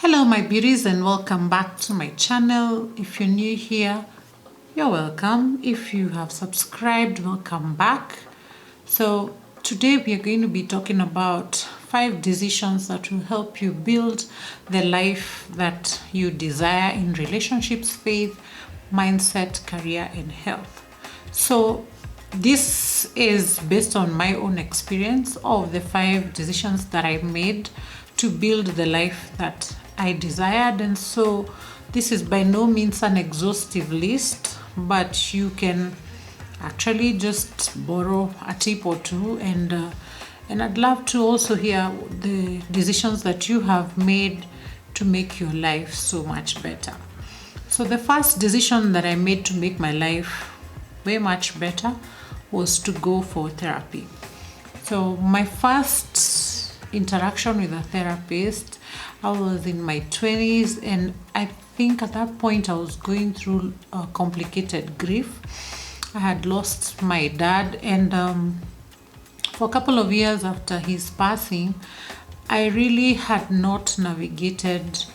Hello my beauties and welcome back to my channel. If you're new here, you're welcome. If you have subscribed, welcome back. So today we are going to be talking about 5 decisions that will help you build the life that you desire in relationships, faith, mindset, career and health. So this is based on my own experience of the 5 decisions that I made to build the life that I desired. And so this is by no means an exhaustive list, but you can actually just borrow a tip or two, and I'd love to also hear the decisions that you have made to make your life so much better. So the first decision that I made to make my life way much better was to go for therapy. So my first interaction with a therapist, I was in my 20s, and I think at that point I was going through a complicated grief. I had lost my dad, and for a couple of years after his passing, I really had not navigated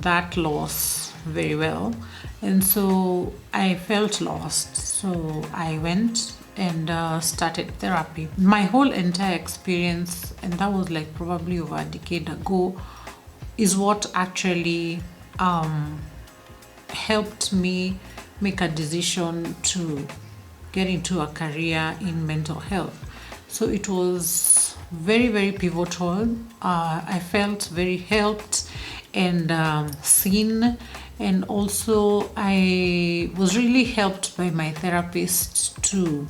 that loss very well, and so I felt lost. So I went and started therapy. My whole entire experience, and that was like probably over a decade ago, is what actually helped me make a decision to get into a career in mental health. So it was very, very pivotal. I felt very helped and seen, and also I was really helped by my therapist to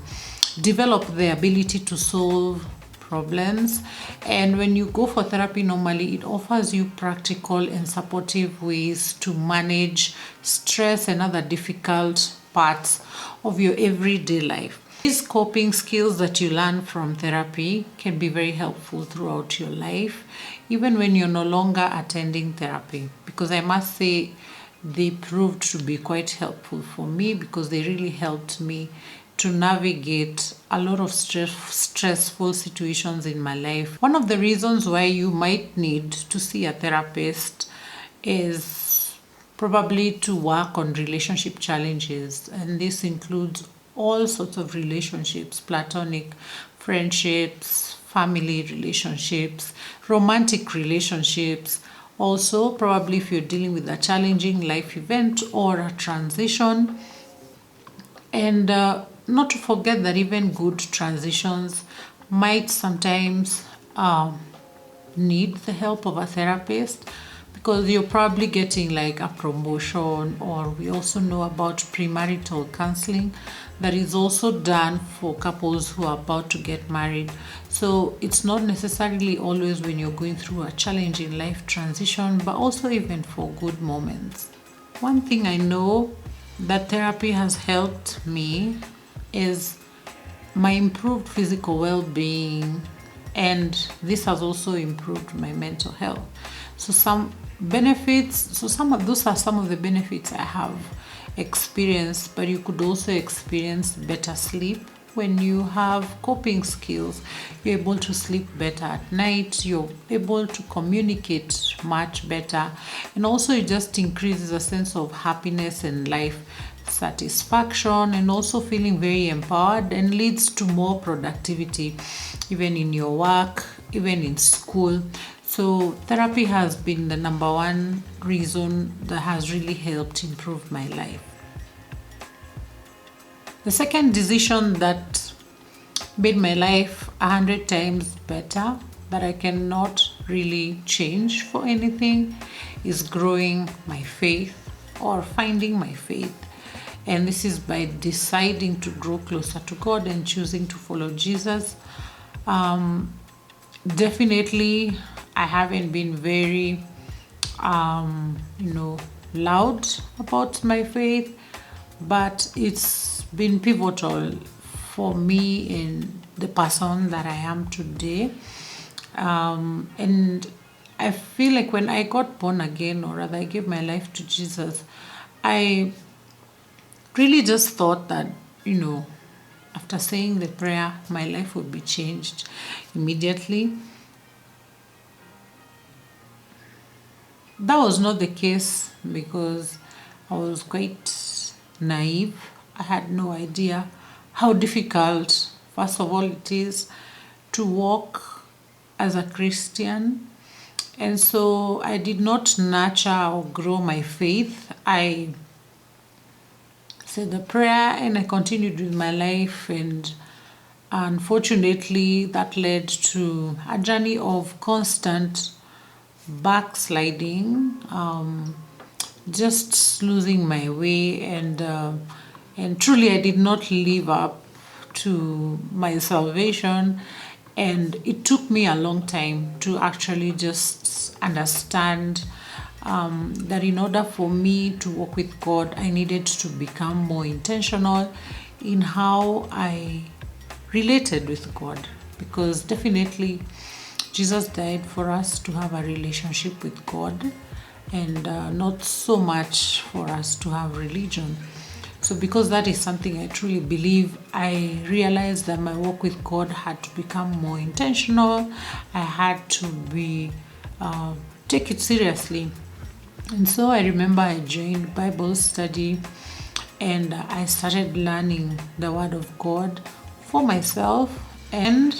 develop the ability to solve problems. And when you go for therapy, normally it offers you practical and supportive ways to manage stress and other difficult parts of your everyday life. These coping skills that you learn from therapy can be very helpful throughout your life, even when you're no longer attending therapy, because I must say they proved to be quite helpful for me, because they really helped me to navigate a lot of stressful situations in my life. One of the reasons why you might need to see a therapist is probably to work on relationship challenges, and this includes all sorts of relationships: platonic friendships, family relationships, romantic relationships. Also, probably if you're dealing with a challenging life event or a transition. And not to forget that even good transitions might sometimes need the help of a therapist, because you're probably getting like a promotion, or we also know about premarital counseling that is also done for couples who are about to get married. So it's not necessarily always when you're going through a challenging life transition, but also even for good moments. One thing I know that therapy has helped me is my improved physical well-being, and this has also improved my mental health. So some those are some of the benefits I have experienced, but you could also experience better sleep. When you have coping skills, you're able to sleep better at night, you're able to communicate much better, and also it just increases a sense of happiness and life satisfaction, and also feeling very empowered, and leads to more productivity even in your work, even in school. So therapy has been the number one reason that has really helped improve my life. The second decision that made my life 100 times better, that I cannot really change for anything, is growing my faith, or finding my faith. And this is by deciding to grow closer to God and choosing to follow Jesus. Definitely, I haven't been very, loud about my faith, but it's been pivotal for me in the person that I am today. And I feel like when I got born again, or rather I gave my life to Jesus, I really just thought that, after saying the prayer, my life would be changed immediately. that was not the case because I was quite naive. I had no idea how difficult, first of all, it is to walk as a Christian. And so I did not nurture or grow my faith. I said the prayer and I continued with my life, and unfortunately that led to a journey of constant backsliding, just losing my way, and truly I did not live up to my salvation. And it took me a long time to actually just understand that in order for me to walk with God, I needed to become more intentional in how I related with God, because definitely Jesus died for us to have a relationship with God, and not so much for us to have religion. So because that is something I truly believe, I realized that my walk with God had to become more intentional. I had to take it seriously. And so I remember I joined Bible study, and I started learning the Word of God for myself, and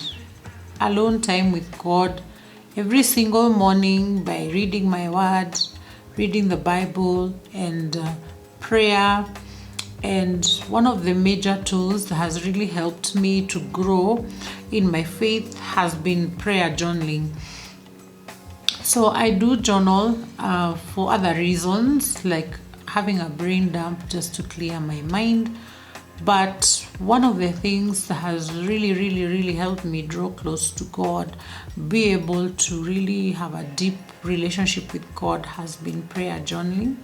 alone time with God every single morning by reading my Word, reading the Bible, and prayer. And one of the major tools that has really helped me to grow in my faith has been prayer journaling. So I do journal for other reasons, like having a brain dump just to clear my mind. But one of the things that has really helped me draw close to God, be able to really have a deep relationship with God, has been prayer journaling.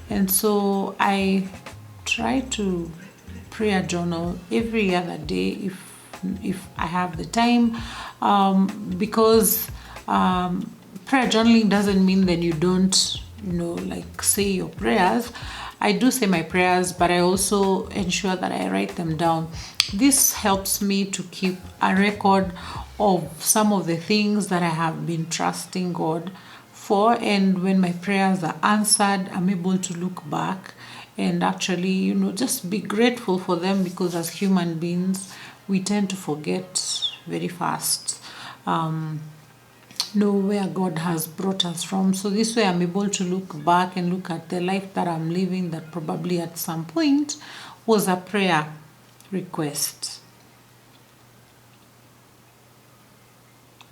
And so I try to prayer journal every other day if I have the time, because prayer journaling doesn't mean that you don't, like say your prayers. I do say my prayers, but I also ensure that I write them down. This helps me to keep a record of some of the things that I have been trusting God for, and when my prayers are answered, I'm able to look back and actually, just be grateful for them, because as human beings, we tend to forget very fast. Know where God has brought us from. So this way I'm able to look back and look at the life that I'm living that probably at some point was a prayer request.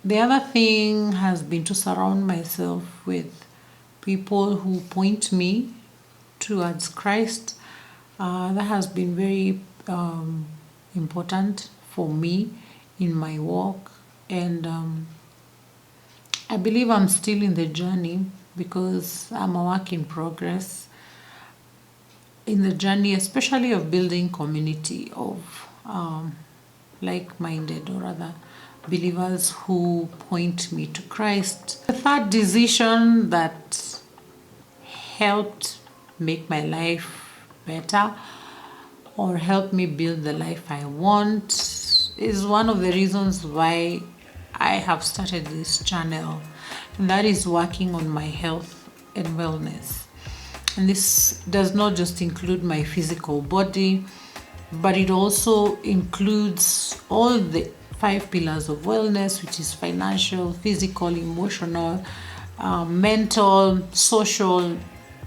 The other thing has been to surround myself with people who point me towards Christ. That has been very important for me in my walk, and I believe I'm still in the journey because I'm a work in progress. In the journey, especially of building community of like-minded, or rather believers who point me to Christ. The third decision that helped make my life better or help me build the life I want is one of the reasons why I have started this channel, and that is working on my health and wellness. And this does not just include my physical body, but it also includes all the 5 pillars of wellness, which is financial, physical, emotional, mental, social,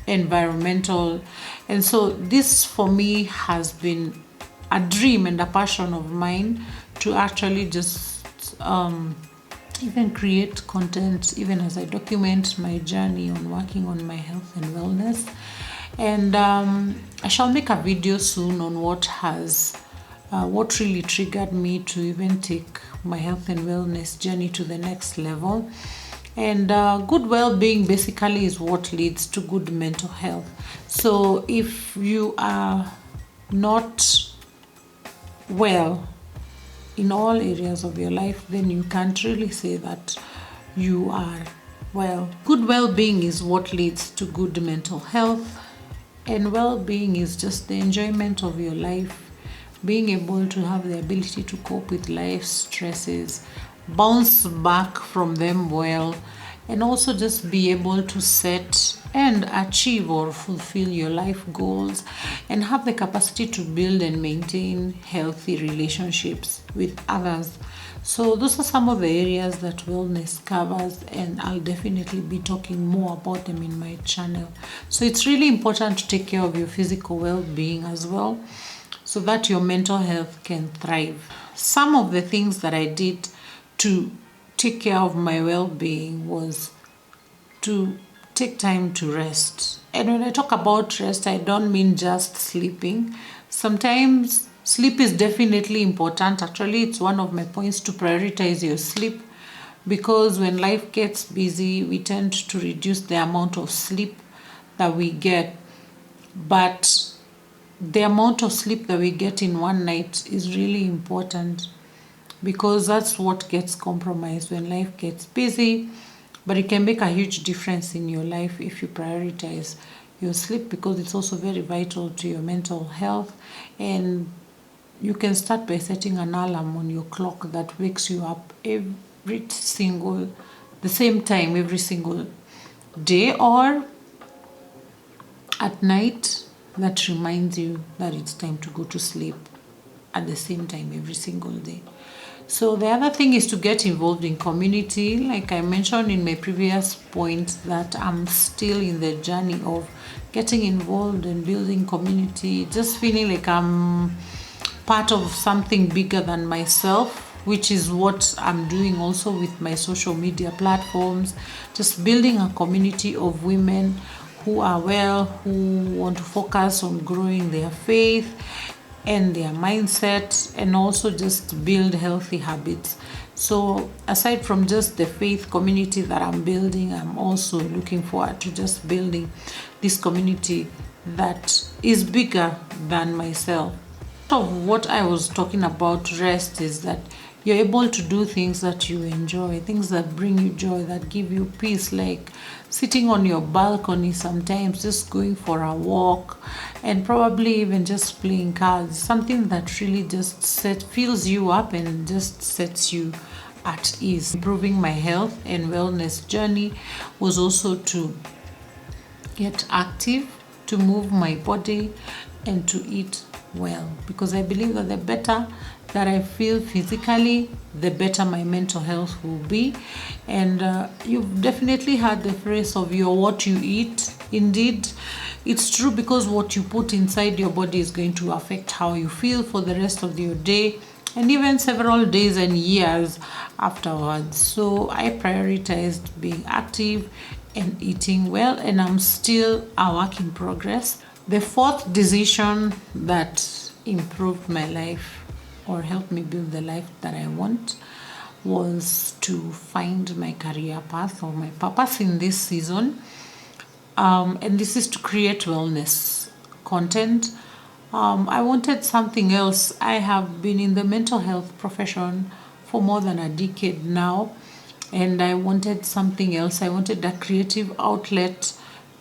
environmental. And so this for me has been a dream and a passion of mine to actually just even create content, even as I document my journey on working on my health and wellness. And I shall make a video soon on what really triggered me to even take my health and wellness journey to the next level. And good well-being basically is what leads to good mental health. So if you are not well in all areas of your life, then you can't really say that you are well. Good well-being is what leads to good mental health, and well-being is just the enjoyment of your life, being able to have the ability to cope with life's stresses, bounce back from them well, and also just be able to set and achieve or fulfill your life goals, and have the capacity to build and maintain healthy relationships with others. So those are some of the areas that wellness covers, and I'll definitely be talking more about them in my channel. So it's really important to take care of your physical well-being as well, so that your mental health can thrive. Some of the things that I did to take care of my well-being was to take time to rest. And when I talk about rest, I don't mean just sleeping. Sometimes sleep is definitely important. Actually, it's one of my points to prioritize your sleep, because when life gets busy, we tend to reduce the amount of sleep that we get. But the amount of sleep that we get in one night is really important, because that's what gets compromised when life gets busy. But it can make a huge difference in your life if you prioritize your sleep, because it's also very vital to your mental health. And you can start by setting an alarm on your clock that wakes you up the same time every single day, or at night, that reminds you that it's time to go to sleep at the same time every single day. So the other thing is to get involved in community. Like I mentioned in my previous point, that I'm still in the journey of getting involved and building community, just feeling like I'm part of something bigger than myself, which is what I'm doing also with my social media platforms. Just building a community of women who are well, who want to focus on growing their faith and their mindset, and also just build healthy habits. So aside from just the faith community that I'm building, I'm also looking forward to just building this community that is bigger than myself. Part of what I was talking about rest is that you're able to do things that you enjoy, things that bring you joy, that give you peace, like sitting on your balcony sometimes, just going for a walk, and probably even just playing cards, something that really just fills you up and just sets you at ease. Improving my health and wellness journey was also to get active, to move my body, and to eat well, because I believe that the better that I feel physically, the better my mental health will be. And you've definitely heard the phrase of you're what you eat. Indeed, it's true, because what you put inside your body is going to affect how you feel for the rest of your day, and even several days and years afterwards. So I prioritized being active and eating well, and I'm still a work in progress. The fourth decision that improved my life or helped me build the life that I want was to find my career path or my purpose in this season. And this is to create wellness content. I wanted something else. I have been in the mental health profession for more than a decade now, and I wanted something else. I wanted a creative outlet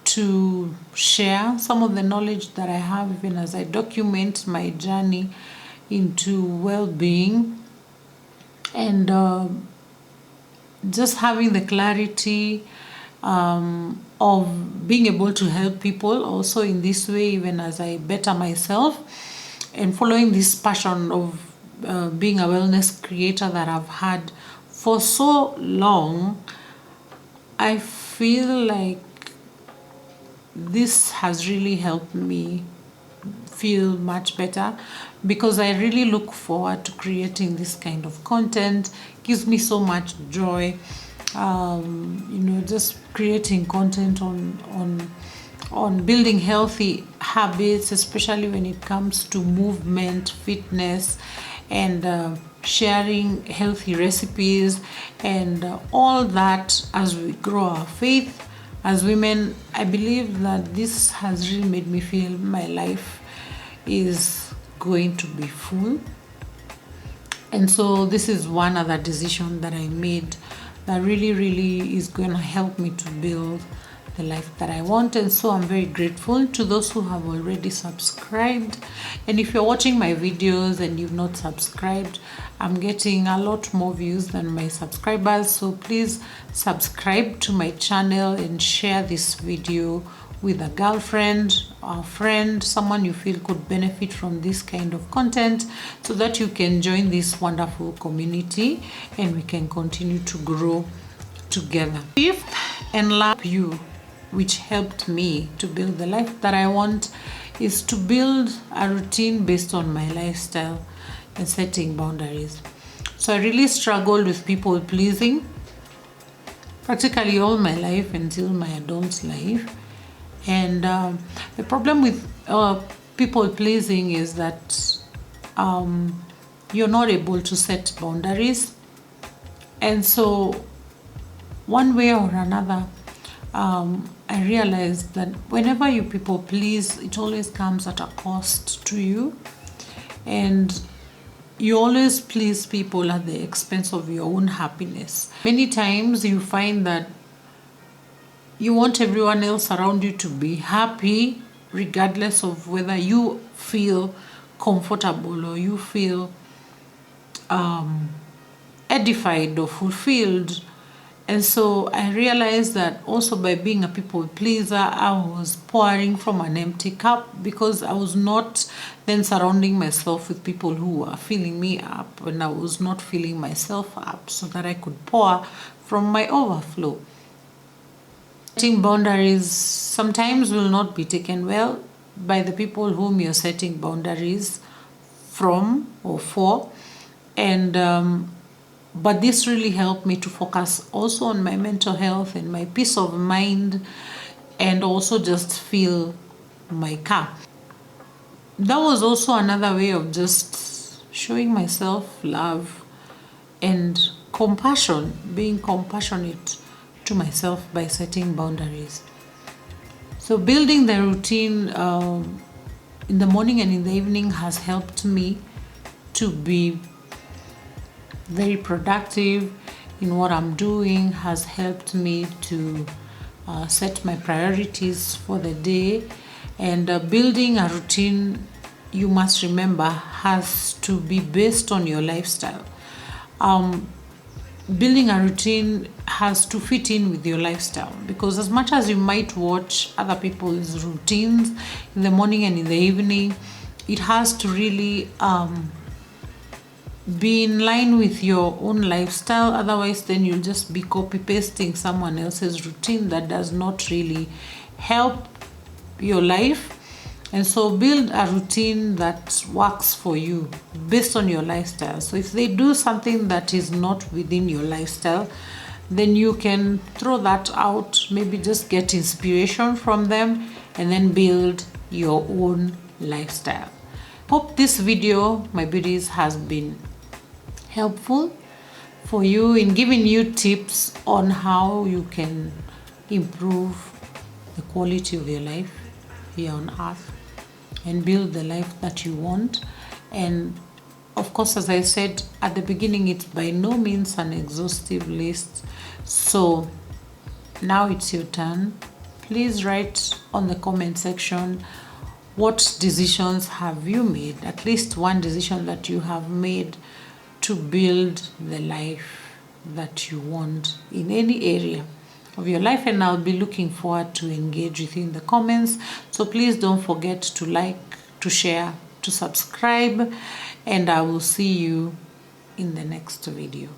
to share some of the knowledge that I have, even as I document my journey into well-being, and just having the clarity of being able to help people also in this way, even as I better myself, and following this passion of being a wellness creator that I've had for so long. I feel like this has really helped me feel much better, because I really look forward to creating this kind of content. It gives me so much joy. Just creating content on building healthy habits, especially when it comes to movement, fitness, and sharing healthy recipes, and all that as we grow our faith as women. I believe that this has really made me feel my life is going to be full. And so this is one other decision that I made that really is going to help me to build the life that I want. And so I'm very grateful to those who have already subscribed. And if you're watching my videos and you've not subscribed, I'm getting a lot more views than my subscribers, so please subscribe to my channel and share this video with a girlfriend, a friend, someone you feel could benefit from this kind of content, so that you can join this wonderful community and we can continue to grow together. Fifth and last, which helped me to build the life that I want, is to build a routine based on my lifestyle and setting boundaries. So I really struggled with people pleasing practically all my life until my adult life. And the problem with people pleasing is that you're not able to set boundaries. And so one way or another, I realized that whenever you people please, it always comes at a cost to you, and you always please people at the expense of your own happiness. Many times you find that you want everyone else around you to be happy, regardless of whether you feel comfortable or you feel edified or fulfilled. And so I realized that also by being a people pleaser, I was pouring from an empty cup, because I was not then surrounding myself with people who were filling me up, and I was not filling myself up so that I could pour from my overflow. Setting boundaries sometimes will not be taken well by the people whom you're setting boundaries from or for. And but this really helped me to focus also on my mental health and my peace of mind, and also just fill my cup. That was also another way of just showing myself love and compassion, being compassionate to myself by setting boundaries. So building the routine in the morning and in the evening has helped me to be very productive in what I'm doing, has helped me to set my priorities for the day. And building a routine, you must remember, has to be based on your lifestyle. Building a routine has to fit in with your lifestyle, because as much as you might watch other people's routines in the morning and in the evening, it has to really be in line with your own lifestyle. Otherwise, then you'll just be copy pasting someone else's routine that does not really help your life. And so build a routine that works for you based on your lifestyle. So if they do something that is not within your lifestyle, then you can throw that out, maybe just get inspiration from them, and then build your own lifestyle. Hope this video, my beauties, has been helpful for you in giving you tips on how you can improve the quality of your life here on earth and build the life that you want. And of course, as I said at the beginning, it's by no means an exhaustive list. So now it's your turn. Please write on the comment section, what decisions have you made? At least one decision that you have made to build the life that you want in any area of your life. And I'll be looking forward to engage with you in the comments. So please don't forget to like, to share, to subscribe, and I will see you in the next video.